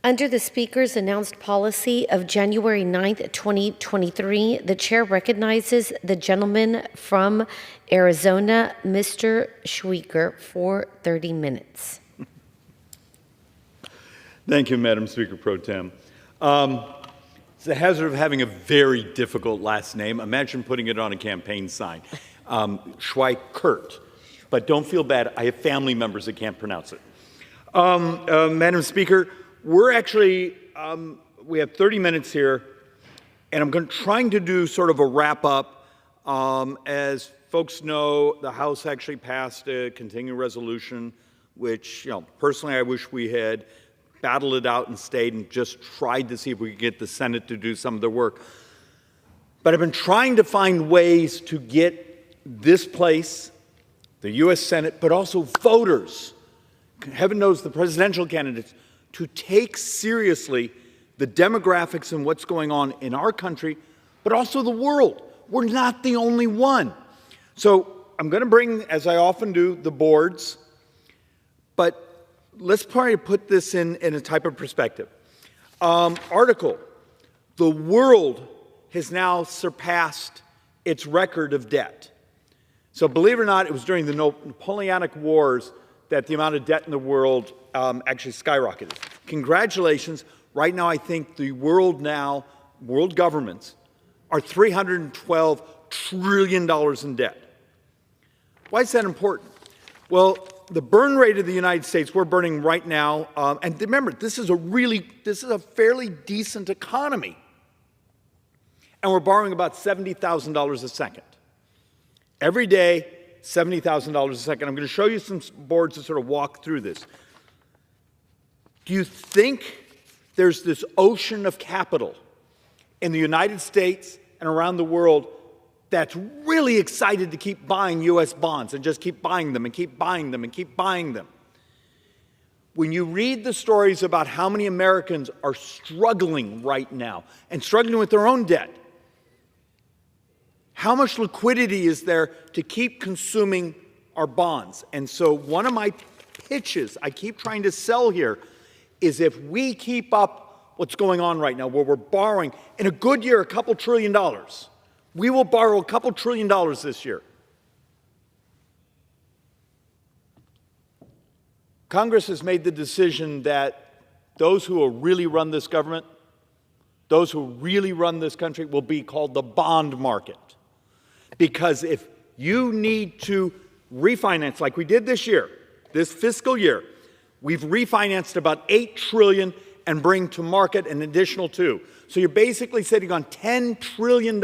Under the Speaker's announced policy of January 9th, 2023, the Chair recognizes the gentleman from Arizona, Mr. Schweikert, for 30 minutes. Thank you, Madam Speaker Pro Tem. It's the hazard of having a very difficult last name. Imagine putting it on a campaign sign. Schweikert. But don't feel bad. I have family members that can't pronounce it. Madam Speaker, we're actually, we have 30 minutes here, and I'm trying to do sort of a wrap-up. As folks know, the House actually passed a continuing resolution, which, personally I wish we had battled it out and stayed and just tried to see if we could get the Senate to do some of their work. But I've been trying to find ways to get this place, the U.S. Senate, but also voters, heaven knows the presidential candidates, to take seriously the demographics and what's going on in our country, but also the world. We're not the only one. So I'm going to bring, as I often do, the boards, but let's probably put this in a type of perspective. Article, the world has now surpassed its record of debt. So believe it or not, it was during the Napoleonic Wars that the amount of debt in the world actually skyrocketed. Congratulations. Right now, I think the world governments are $312 trillion in debt. Why is that important? Well, the burn rate of the United States, we're burning right now, and remember, this is a fairly decent economy. And we're borrowing about $70,000 a second. Every day, $70,000 a second. I'm going to show you some boards to sort of walk through this. Do you think there's this ocean of capital in the United States and around the world that's really excited to keep buying U.S. bonds and just keep buying them and keep buying them and keep buying them? When you read the stories about how many Americans are struggling right now and struggling with their own debt, how much liquidity is there to keep consuming our bonds? And so one of my pitches I keep trying to sell here is if we keep up what's going on right now, where we're borrowing, in a good year, a couple $1 trillion. We will borrow a couple $1 trillion this year. Congress has made the decision that those who will really run this government, those who really run this country, will be called the bond market. Because if you need to refinance like we did this year, this fiscal year, we've refinanced about $8 trillion and bring to market an additional $2 trillion. So you're basically sitting on $10 trillion.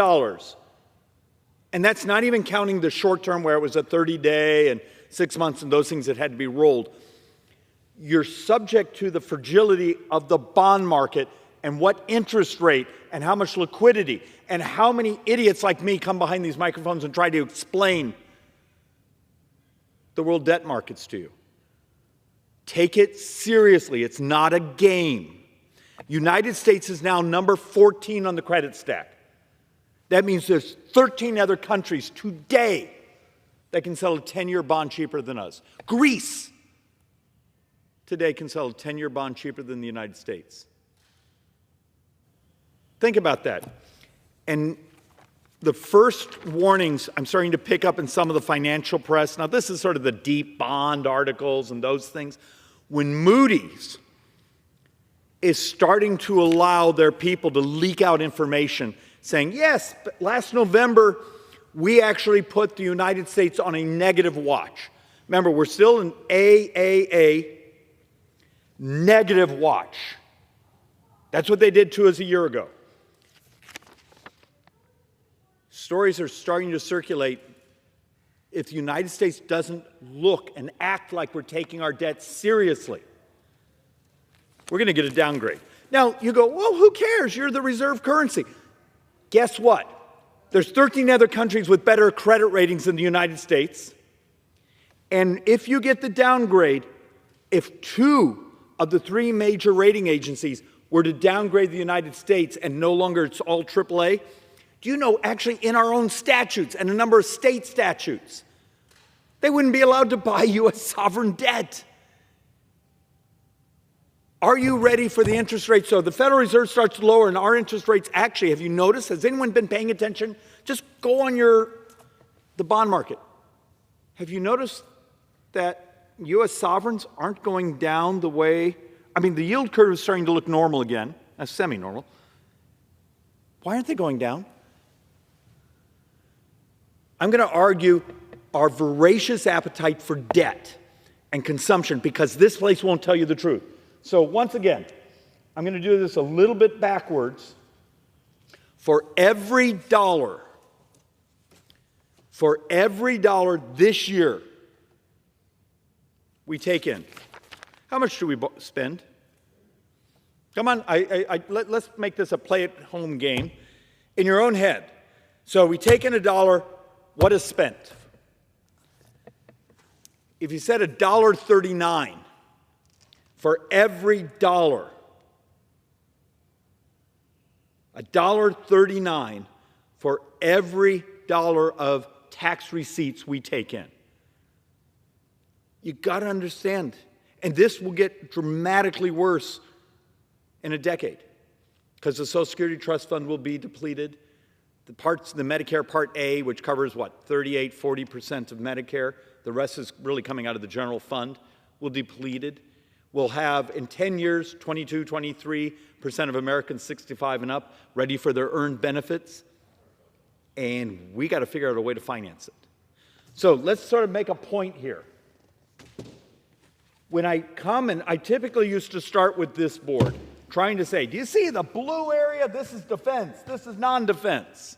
And that's not even counting the short term where it was a 30-day and 6 months and those things that had to be rolled. You're subject to the fragility of the bond market and what interest rate and how much liquidity and how many idiots like me come behind these microphones and try to explain the world debt markets to you. Take it seriously. It's not a game. United States is now number 14 on the credit stack. That means there's 13 other countries today that can sell a 10-year bond cheaper than us. Greece today can sell a 10-year bond cheaper than the United States. Think about that. And the first warnings I'm starting to pick up in some of the financial press, now this is sort of the deep bond articles and those things, when Moody's is starting to allow their people to leak out information saying, yes, but last November, we actually put the United States on a negative watch. Remember, we're still in AAA, negative watch. That's what they did to us a year ago. Stories are starting to circulate. If the United States doesn't look and act like we're taking our debt seriously, we're going to get a downgrade. Now, you go, well, who cares? You're the reserve currency. Guess what? There's 13 other countries with better credit ratings than the United States. And if you get the downgrade, if 2 of the 3 major rating agencies were to downgrade the United States and no longer it's all AAA, do you know actually in our own statutes and a number of state statutes, they wouldn't be allowed to buy U.S. sovereign debt. Are you ready for the interest rate? So the Federal Reserve starts to lower and our interest rates actually, have you noticed, has anyone been paying attention? Just go on the bond market. Have you noticed that U.S. sovereigns aren't going down the way, I mean, the yield curve is starting to look normal again, semi-normal. Why aren't they going down? I'm going to argue our voracious appetite for debt and consumption, because this place won't tell you the truth. So once again, I'm going to do this a little bit backwards. For every dollar this year we take in, how much do we spend? Come on, let's make this a play-at-home game in your own head. So we take in $1, what is spent? If you said $1.39 for every dollar, $1.39 for every dollar of tax receipts we take in. You got to understand, and this will get dramatically worse in a decade, because the Social Security Trust Fund will be depleted. The Medicare Part A, which covers what, 40% of Medicare, the rest is really coming out of the general fund, will be depleted. We'll have, in 10 years, 23% of Americans 65 and up ready for their earned benefits, and we got to figure out a way to finance it. So let's sort of make a point here. When I come, and I typically used to start with this board, trying to say, do you see the blue area? This is defense. This is non-defense.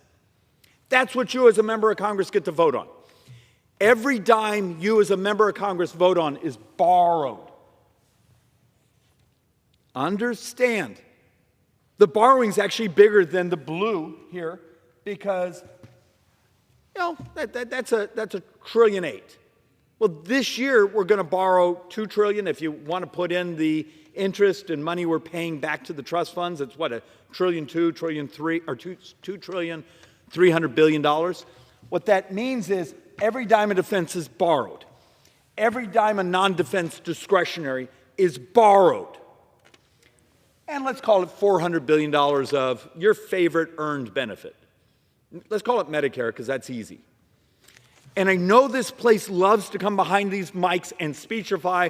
That's what you as a member of Congress get to vote on. Every dime you as a member of Congress vote on is borrowed. Understand, the borrowing's actually bigger than the blue here, because, you know, that's a $1.8 trillion. Well, this year we're going to borrow $2 trillion. If you want to put in the interest and money we're paying back to the trust funds, it's what, $1.2 trillion, $2 trillion, or $2 trillion, $300 billion. What that means is every dime of defense is borrowed. Every dime of non-defense discretionary is borrowed. And let's call it $400 billion of your favorite earned benefit. Let's call it Medicare, because that's easy. And I know this place loves to come behind these mics and speechify,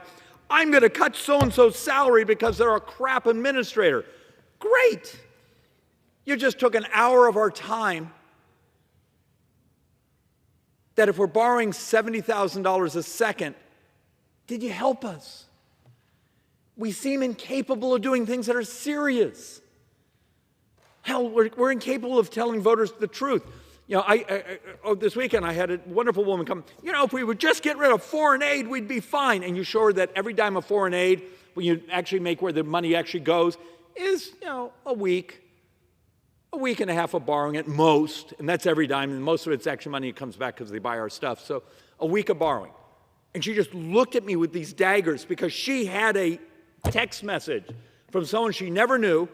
I'm going to cut so-and-so's salary because they're a crap administrator. Great. You just took an hour of our time that if we're borrowing $70,000 a second, did you help us? We seem incapable of doing things that are serious. Hell, we're incapable of telling voters the truth. You know, this weekend I had a wonderful woman come, you know, if we would just get rid of foreign aid, we'd be fine. And you show her that every dime of foreign aid, when you actually make where the money actually goes, is, you know, a week and a half of borrowing at most. And that's every dime. And most of it's actually money that comes back because they buy our stuff. So a week of borrowing. And she just looked at me with these daggers because she had a text message from someone she never knew,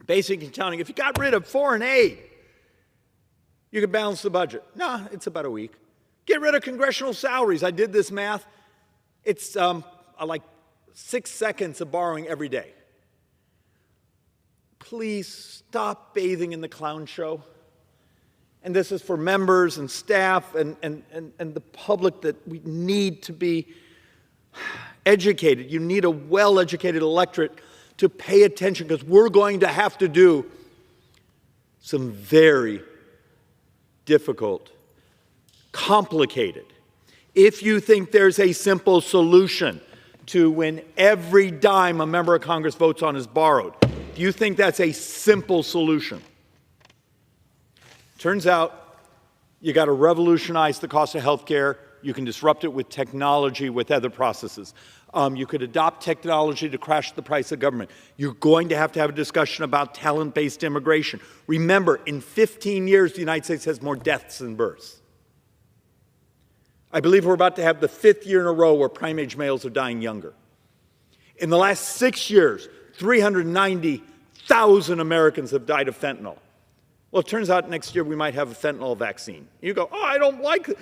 basically telling, if you got rid of foreign aid, you could balance the budget. No, it's about a week. Get rid of congressional salaries. I did this math. It's like 6 seconds of borrowing every day. Please stop bathing in the clown show. And this is for members and staff and the public, that we need to be educated. You need a well-educated electorate to pay attention, because we're going to have to do some very difficult, complicated. If you think there's a simple solution to when every dime a member of Congress votes on is borrowed, do you think that's a simple solution? Turns out you got to revolutionize the cost of health care. You can disrupt it with technology, with other processes. You could adopt technology to crash the price of government. You're going to have a discussion about talent-based immigration. Remember, in 15 years, the United States has more deaths than births. I believe we're about to have the 5th year in a row where prime-age males are dying younger. In the last 6 years, 390,000 Americans have died of fentanyl. Well, it turns out next year we might have a fentanyl vaccine. You go, oh, I don't like it.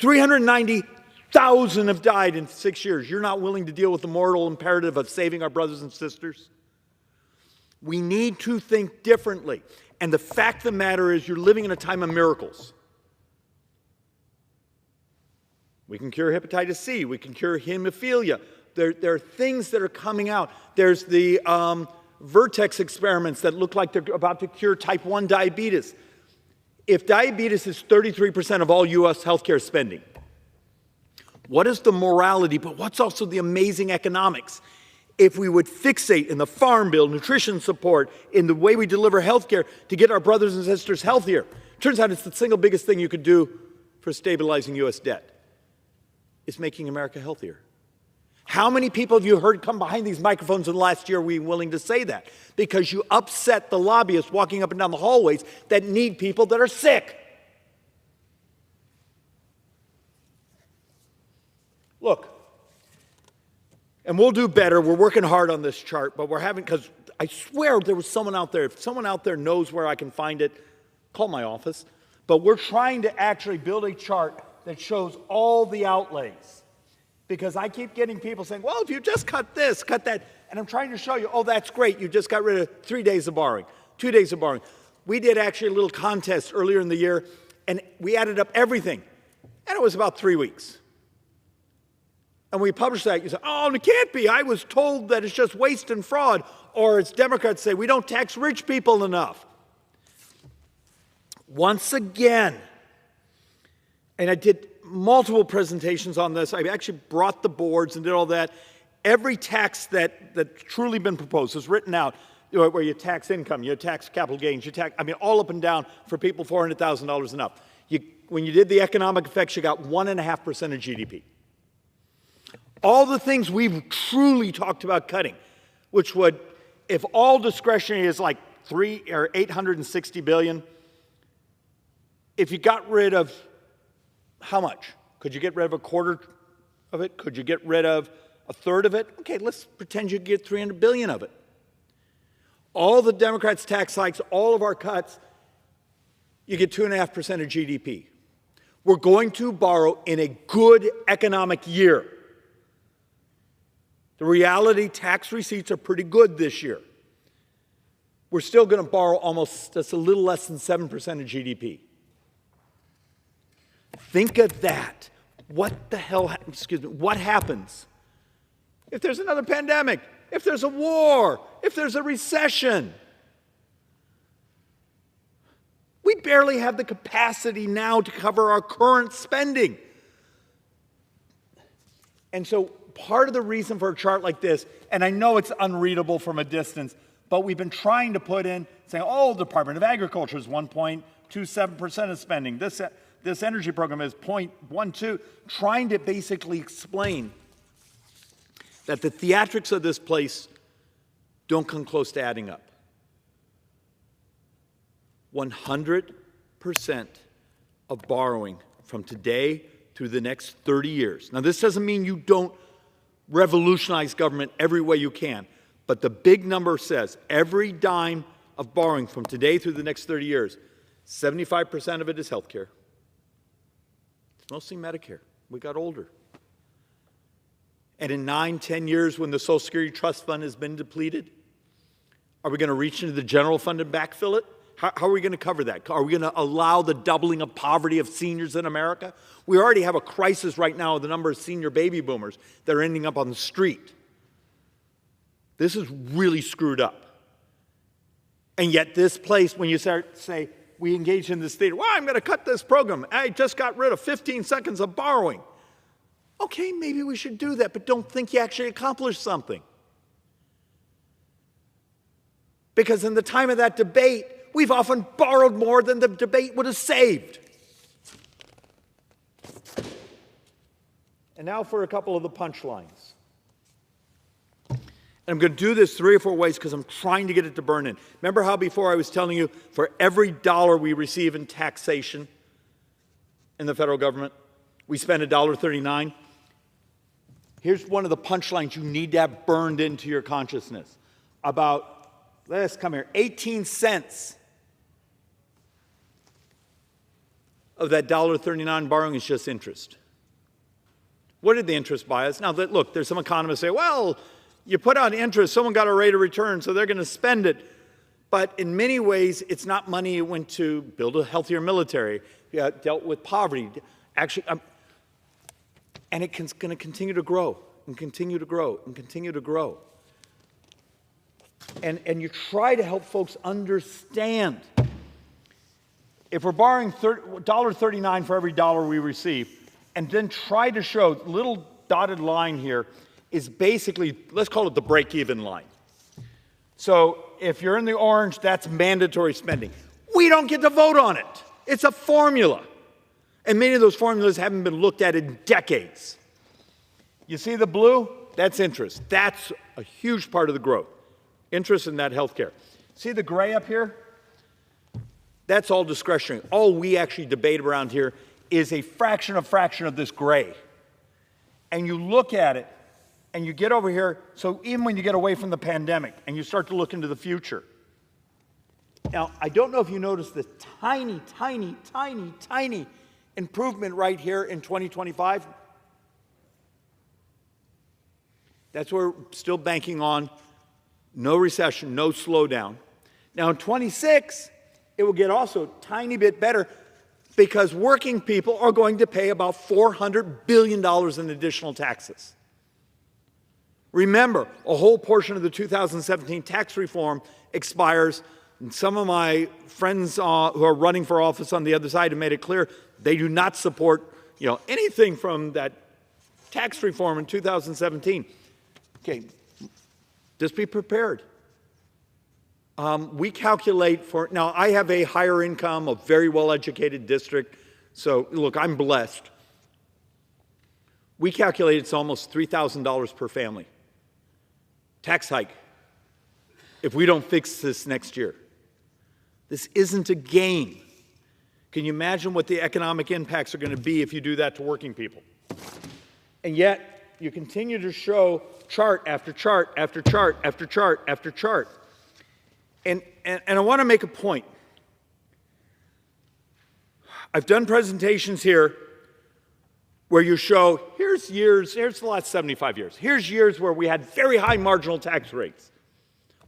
390,000 1,000 have died in 6 years. You're not willing to deal with the moral imperative of saving our brothers and sisters? We need to think differently. And the fact of the matter is you're living in a time of miracles. We can cure hepatitis C. We can cure hemophilia. There are things that are coming out. There's the Vertex experiments that look like they're about to cure type 1 diabetes. If diabetes is 33% of all U.S. healthcare spending, what is the morality, but what's also the amazing economics? If we would fixate in the farm bill, nutrition support, in the way we deliver healthcare to get our brothers and sisters healthier. Turns out it's the single biggest thing you could do for stabilizing U.S. debt. It's making America healthier. How many people have you heard come behind these microphones in the last year we willing to say that? Because you upset the lobbyists walking up and down the hallways that need people that are sick. Look, and we'll do better. We're working hard on this chart, but we're having, because I swear there was someone out there. If someone out there knows where I can find it, call my office. But we're trying to actually build a chart that shows all the outlays. Because I keep getting people saying, well, if you just cut this, cut that. And I'm trying to show you, oh, that's great. You just got rid of 3 days of borrowing, 2 days of borrowing. We did actually a little contest earlier in the year, and we added up everything. And it was about 3 weeks. And we published that. You say, oh, it can't be. I was told that it's just waste and fraud. Or as Democrats say, we don't tax rich people enough. Once again, and I did multiple presentations on this. I actually brought the boards and did all that. Every tax that's truly been proposed is written out, where you tax income, you tax capital gains, you tax, all up and down for people $400,000 and up. When you did the economic effects, you got 1.5% of GDP. All the things we've truly talked about cutting, which would, if all discretionary is like $860 billion, if you got rid of how much? Could you get rid of a quarter of it? Could you get rid of a third of it? Okay, let's pretend you get 300 billion of it. All the Democrats' tax hikes, all of our cuts, you get 2.5% of GDP. We're going to borrow in a good economic year. The reality, tax receipts are pretty good this year. We're still going to borrow almost just a little less than 7% of GDP. Think of that. What the hell, what happens if there's another pandemic, if there's a war, if there's a recession? We barely have the capacity now to cover our current spending. And so part of the reason for a chart like this, and I know it's unreadable from a distance, but we've been trying to put in, saying, oh, the Department of Agriculture is 1.27% of spending. This energy program is 0.12, trying to basically explain that the theatrics of this place don't come close to adding up. 100% of borrowing from today through the next 30 years. Now, this doesn't mean you don't revolutionize government every way you can, but the big number says every dime of borrowing from today through the next 30 years, 75% of it is health care. It's mostly Medicare. We got older. And in 9, 10 years, when the Social Security Trust Fund has been depleted, are we going to reach into the general fund and backfill it? How are we going to cover that? Are we going to allow the doubling of poverty of seniors in America? We already have a crisis right now with the number of senior baby boomers that are ending up on the street. This is really screwed up. And yet this place, when you start to say, we engage in this theater, well, I'm going to cut this program. I just got rid of 15 seconds of borrowing. Okay, maybe we should do that, but don't think you actually accomplished something. Because in the time of that debate, we've often borrowed more than the debate would have saved. And now for a couple of the punchlines. And I'm going to do this 3 or 4 ways because I'm trying to get it to burn in. Remember how before I was telling you for every dollar we receive in taxation in the federal government, we spend $1.39? Here's one of the punchlines you need to have burned into your consciousness. About, let's come here, 18 cents of that $1.39 borrowing is just interest. What did the interest buy us? Now, look, there's some economists say, well, you put out interest, someone got a rate of return, so they're going to spend it. But in many ways, it's not money it went to build a healthier military, dealt with poverty, actually, and it's going to continue to grow and continue to grow and continue to grow. And you try to help folks understand. If we're borrowing $1.39 for every dollar we receive, and then try to show, little dotted line here is basically, let's call it the break-even line. So if you're in the orange, that's mandatory spending. We don't get to vote on it. It's a formula. And many of those formulas haven't been looked at in decades. You see the blue? That's interest. That's a huge part of the growth. Interest in that healthcare. See the gray up here? That's all discretionary. All we actually debate around here is a fraction of this gray. And you look at it, and you get over here, so even when you get away from the pandemic, and you start to look into the future. Now, I don't know if you noticed the tiny, tiny, tiny, tiny improvement right here in 2025. That's where we're still banking on no recession, no slowdown. Now, in 26, it will get also a tiny bit better, because working people are going to pay about $400 billion in additional taxes. Remember, a whole portion of the 2017 tax reform expires, and some of my friends who are running for office on the other side have made it clear they do not support anything from that tax reform in 2017. Okay, just be prepared. We calculate for, now I have a higher income, a very well-educated district, so look, I'm blessed. We calculate it's almost $3,000 per family. Tax hike, if we don't fix this next year. This isn't a game. Can you imagine what the economic impacts are going to be if you do that to working people? And yet, you continue to show chart after chart after chart after chart after chart. And I want to make a point. I've done presentations here where you show, here's the last 75 years. Here's years where we had very high marginal tax rates.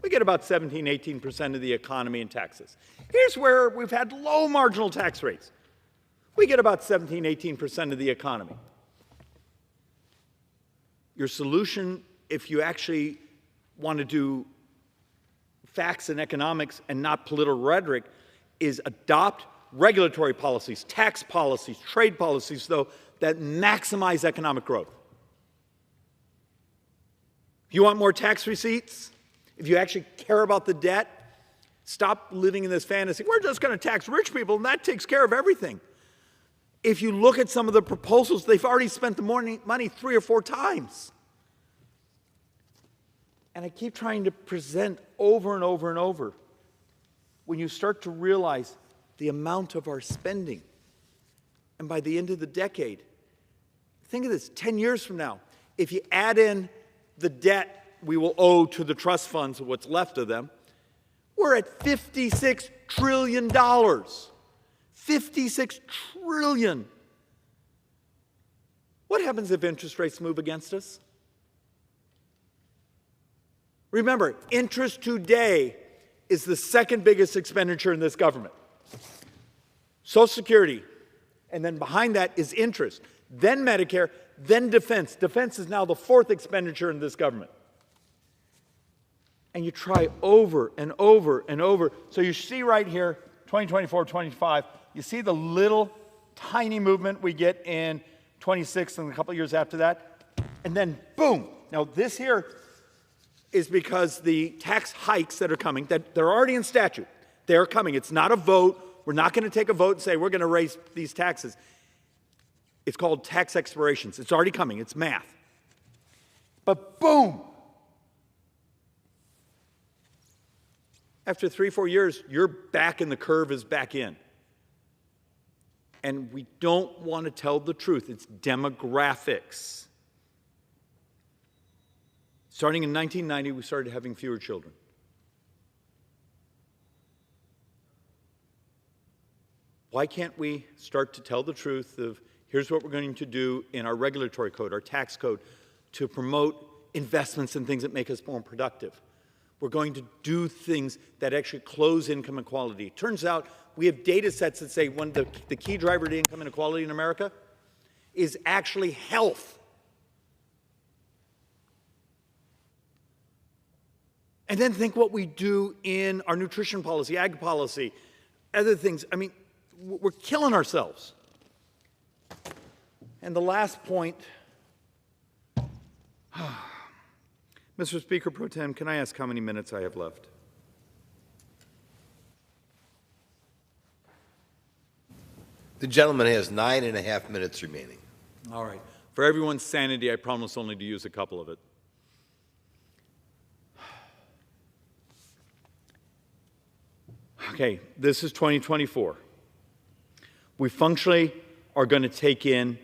We get about 17, 18% of the economy in taxes. Here's where we've had low marginal tax rates. We get about 17, 18% of the economy. Your solution, if you actually want to do facts and economics and not political rhetoric, is adopt regulatory policies, tax policies, trade policies, though, that maximize economic growth. If you want more tax receipts, if you actually care about the debt, stop living in this fantasy. We're just going to tax rich people, and that takes care of everything. If you look at some of the proposals, they've already spent the money 3 or 4 times. And I keep trying to present over and over and over, when you start to realize the amount of our spending, and by the end of the decade, think of this, 10 years from now, if you add in the debt we will owe to the trust funds, what's left of them, we're at $56 trillion. $56 trillion. What happens if interest rates move against us? Remember, interest today is the second biggest expenditure in this government. Social Security, and then behind that is interest, then Medicare, then defense. Defense is now the 4th expenditure in this government. And you try over and over and over. So you see right here, 2024, 25, you see the little tiny movement we get in 26 and a couple of years after that, and then boom. Now this here is because the tax hikes that are coming, that they're already in statute. They're coming. It's not a vote. We're not going to take a vote and say we're going to raise these taxes. It's called tax expirations. It's already coming. It's math. But boom. After 3, 4 years, you're back and the curve is back in. And we don't want to tell the truth. It's demographics. Starting in 1990, we started having fewer children. Why can't we start to tell the truth of Here's what we're going to do in our regulatory code, our tax code, to promote investments in things that make us more productive. We're going to do things that actually close income inequality. It turns out we have data sets that say one of the key driver to income inequality in America is actually health. And then think what we do in our nutrition policy, ag policy, other things. I mean, we're killing ourselves. And the last point, Mr. Speaker Pro Tem, can I ask how many minutes I have left? The gentleman has 9.5 minutes remaining. All right. For everyone's sanity, I promise only to use a couple of it. Okay, this is 2024. We functionally are going to take in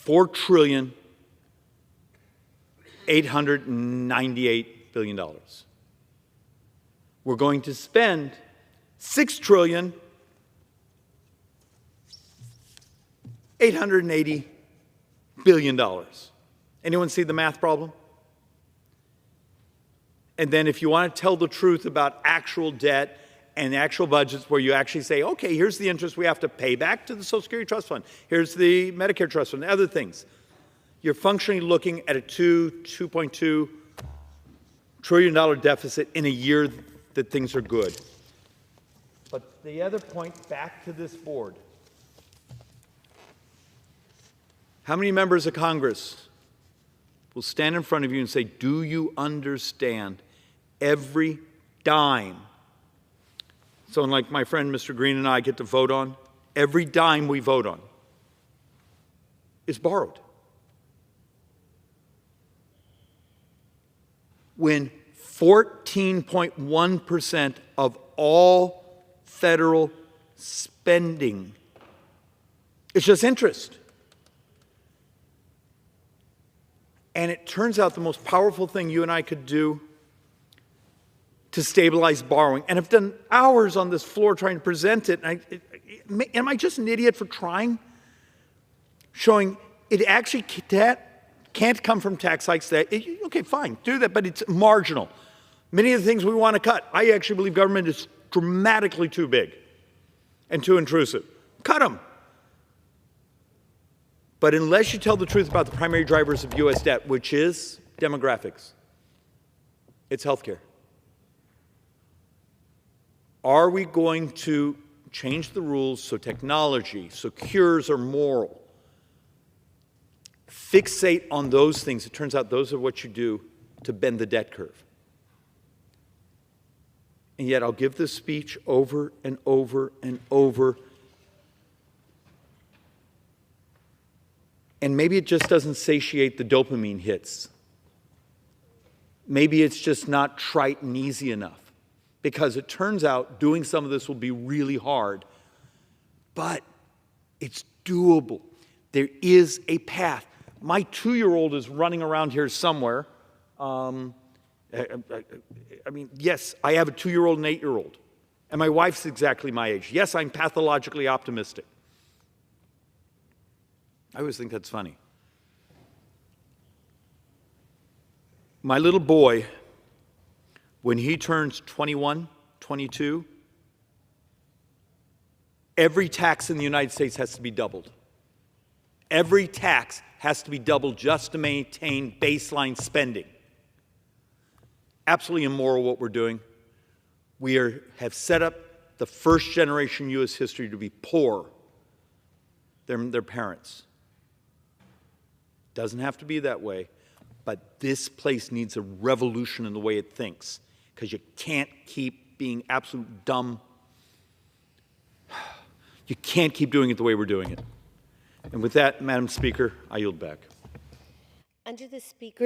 $4,898 billion. We're going to spend $6,880 billion. Anyone see the math problem? And then if you want to tell the truth about actual debt and actual budgets where you actually say, okay, here's the interest we have to pay back to the Social Security Trust Fund, here's the Medicare Trust Fund, and other things, you're functionally looking at a $2.2 trillion deficit in a year that things are good. But the other point, back to this board. How many members of Congress will stand in front of you and say, do you understand every dime? So like my friend Mr. Green and I get to vote on, every dime we vote on is borrowed. When 14.1% of all federal spending is just interest. And it turns out the most powerful thing you and I could do to stabilize borrowing, and I've done hours on this floor trying to present it, and am I just an idiot for trying? Showing it actually can't come from tax hikes. Okay, fine, do that, but it's marginal. Many of the things we want to cut, I actually believe government is dramatically too big and too intrusive. Cut them. But unless you tell the truth about the primary drivers of U.S. debt, which is demographics, it's healthcare. Are we going to change the rules so technology, so cures are moral? Fixate on those things. It turns out those are what you do to bend the debt curve. And yet I'll give this speech over and over and over. And maybe it just doesn't satiate the dopamine hits. Maybe it's just not trite and easy enough. Because it turns out doing some of this will be really hard. But it's doable. There is a path. My 2-year-old is running around here somewhere. I mean, yes, I have a 2-year-old and 8-year-old. And my wife's exactly my age. Yes, I'm pathologically optimistic. I always think that's funny. My little boy, when he turns 21, 22, every tax in the United States has to be doubled. Every tax has to be doubled just to maintain baseline spending. Absolutely immoral what we're doing. We have set up the first generation in U.S. history to be poor than their parents. Doesn't have to be that way, but this place needs a revolution in the way it thinks, because you can't keep being absolute dumb. You can't keep doing it the way we're doing it. And with that, Madam Speaker, I yield back. Under the Speaker.